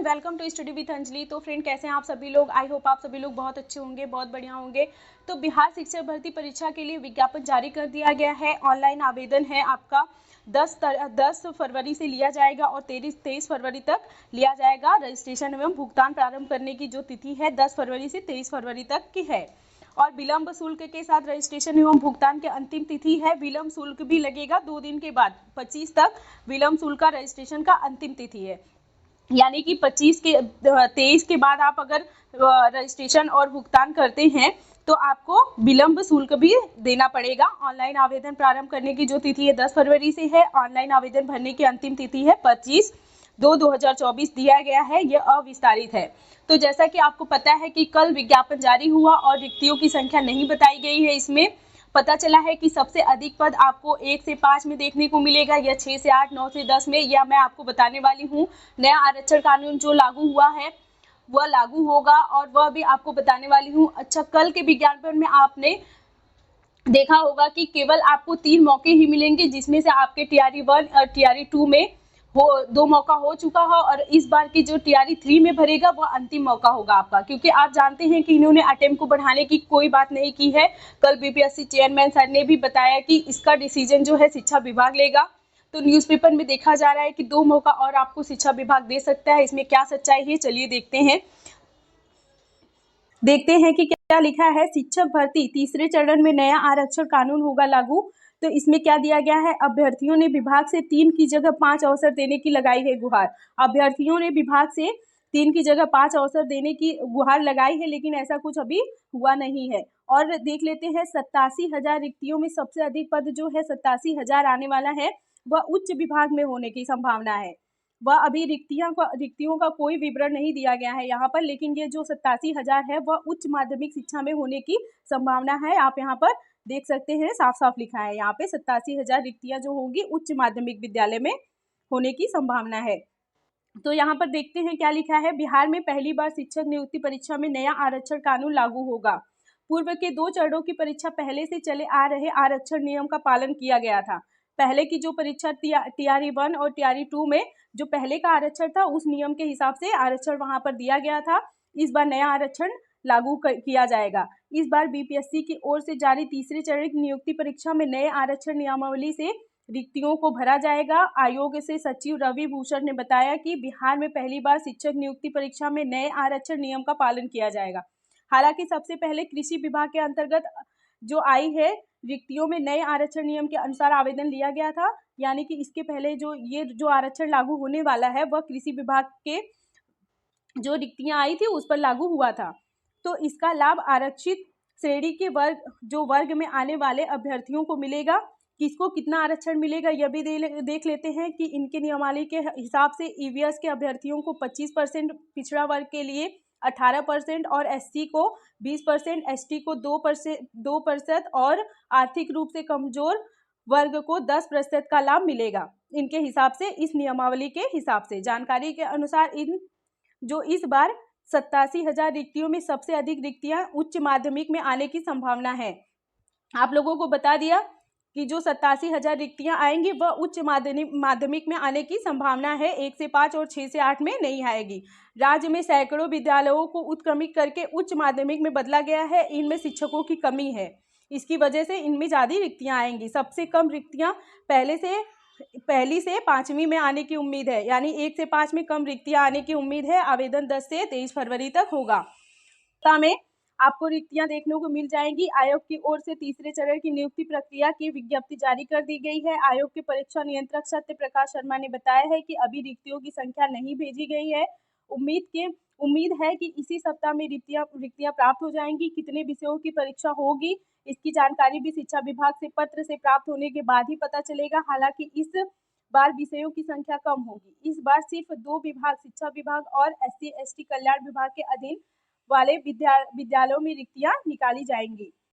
Welcome to study with Anjali. तो friend, कैसे हैं आप सभी लोग? आई होप आप सभी लोग बहुत अच्छे होंगे, बहुत बढ़िया होंगे। तो बिहार शिक्षक भर्ती परीक्षा के लिए विज्ञापन जारी कर दिया गया है। ऑनलाइन आवेदन है आपका 10 फरवरी से लिया जाएगा और 23 फरवरी तक लिया जाएगा। रजिस्ट्रेशन एवं भुगतान प्रारंभ करने की जो तिथि है 10 फरवरी से 23 फरवरी तक की है और विलंब शुल्क के साथ रजिस्ट्रेशन एवं भुगतान की अंतिम तिथि है। विलंब शुल्क भी लगेगा 2 दिन के बाद, 25 तक विलंब शुल्क का रजिस्ट्रेशन का अंतिम तिथि है। यानी कि 23 के बाद आप अगर रजिस्ट्रेशन और भुगतान करते हैं तो आपको विलंब शुल्क भी देना पड़ेगा। ऑनलाइन आवेदन प्रारंभ करने की जो तिथि है 10 फरवरी से है। ऑनलाइन आवेदन भरने की अंतिम तिथि है 25/2/2024 दिया गया है। यह अविस्तारित है। तो जैसा कि आपको पता है कि कल विज्ञापन जारी हुआ और रिक्तियों की संख्या नहीं बताई गई है। इसमें पता चला है कि सबसे अधिक पद आपको 1 से 5 में देखने को मिलेगा या 6 से 8, 9 से 10 में, या मैं आपको बताने वाली हूँ नया आरक्षण कानून जो लागू हुआ है वह लागू होगा और वह भी आपको बताने वाली हूँ। अच्छा, कल के विज्ञापन में आपने देखा होगा कि केवल आपको 3 मौके ही मिलेंगे, जिसमें से आपके टीआरई 1 और टीआरई 2 में वो 2 मौका हो चुका है और इस बार की जो टीआरई 3 में भरेगा वह अंतिम मौका होगा आपका, क्योंकि आप जानते हैं कि इन्होंने अटेम्प्ट को बढ़ाने की कोई बात नहीं की है। कल बीपीएससी चेयरमैन सर ने भी बताया कि इसका डिसीजन जो है शिक्षा विभाग लेगा। तो न्यूज़पेपर में देखा जा रहा है कि 2 मौका और आपको शिक्षा विभाग दे सकता है। इसमें क्या सच्चाई है, चलिए देखते हैं कि क्या लिखा है। शिक्षक भर्ती तीसरे चरण में नया आरक्षण कानून होगा लागू। तो इसमें क्या दिया गया है, अभ्यर्थियों ने विभाग से 3 की जगह 5 अवसर देने की लगाई है गुहार। अभ्यर्थियों ने विभाग से 3 की जगह 5 अवसर देने की गुहार लगाई है, लेकिन ऐसा कुछ अभी हुआ नहीं है। और देख लेते हैं 87,000 रिक्तियों में सबसे अधिक पद जो है 87,000 आने वाला है, वह उच्च विभाग में होने की संभावना है। वह अभी रिक्तियों का कोई विवरण नहीं दिया गया है यहाँ पर, लेकिन ये जो 87,000 है वह उच्च माध्यमिक शिक्षा में होने की संभावना है। आप यहाँ पर देख सकते हैं, साफ साफ लिखा है यहाँ पे 87,000 रिक्तियां जो होंगी उच्च माध्यमिक विद्यालय में होने की संभावना है। तो यहाँ पर देखते हैं क्या लिखा है। बिहार में पहली बार शिक्षक नियुक्ति परीक्षा में नया आरक्षण कानून लागू होगा। पूर्व के 2 चरणों की परीक्षा पहले से चले आ रहे आरक्षण नियम का पालन किया गया था। पहले की जो परीक्षा टीआरई 1 और टीआरई 2 में जो पहले का आरक्षण था उस नियम के हिसाब से आरक्षण वहां पर दिया गया था। इस बार नया आरक्षण लागू किया जाएगा। इस बार बीपीएससी की ओर से जारी तीसरे चरण की नियुक्ति परीक्षा में नए आरक्षण नियमावली से रिक्तियों को भरा जाएगा। आयोग से सचिव रवि भूषण ने बताया कि बिहार में पहली बार शिक्षक नियुक्ति परीक्षा में नए आरक्षण नियम का पालन किया जाएगा। हालांकि सबसे पहले कृषि विभाग के अंतर्गत जो आई है रिक्तियों में नए आरक्षण नियम के अनुसार आवेदन लिया गया था। यानी कि इसके पहले जो आरक्षण लागू होने वाला है वह कृषि विभाग के जो रिक्तियां आई थी उस पर लागू हुआ था। तो इसका लाभ आरक्षित श्रेणी के वर्ग में आने वाले अभ्यर्थियों को मिलेगा। किसको कितना आरक्षण मिलेगा यह भी देख लेते हैं कि इनके नियमावली के हिसाब से ईवीएस के अभ्यर्थियों को 25%, पिछड़ा वर्ग के लिए 18% और एससी को 20%, एसटी को 2% और आर्थिक रूप से कमजोर वर्ग को 10% का लाभ मिलेगा। इनके हिसाब से, इस नियमावली के हिसाब से, जानकारी के अनुसार इस बार 87,000 रिक्तियों में सबसे अधिक रिक्तियां उच्च माध्यमिक में आने की संभावना है। आप लोगों को बता दिया कि जो 87,000 रिक्तियां आएंगी वह उच्च माध्यमिक में आने की संभावना है। 1 से 5 और 6 से 8 में नहीं आएगी। राज्य में सैकड़ों विद्यालयों को उत्क्रमित करके उच्च माध्यमिक में बदला गया है। इनमें शिक्षकों की कमी है, इसकी वजह से इनमें ज़्यादा रिक्तियां आएंगी। सबसे कम रिक्तियां पहली से 5वीं में आने की उम्मीद है, यानी 1 से 5 में कम रिक्तियां आने की उम्मीद है। आवेदन 10 से 23 फरवरी तक होगा। में आपको रिक्तियां देखने को मिल जाएंगी। आयोग की ओर से तीसरे चरण की नियुक्ति प्रक्रिया की विज्ञप्ति जारी कर दी गई है। आयोग के परीक्षा नियंत्रक सत्य प्रकाश शर्मा ने बताया है कि अभी रिक्तियों की संख्या नहीं भेजी गई है। उम्मीद है कि इसी सप्ताह में रिक्तियां प्राप्त हो जाएंगी। कितने विषयों की परीक्षा होगी इसकी जानकारी भी शिक्षा विभाग से पत्र से प्राप्त होने के बाद ही पता चलेगा। हालांकि इस बार विषयों की संख्या कम होगी। इस बार सिर्फ 2 विभाग, शिक्षा विभाग और SC ST कल्याण विभाग के अधीन वाले विद्यालयों में रिक्तियां निकाली जाएंगी।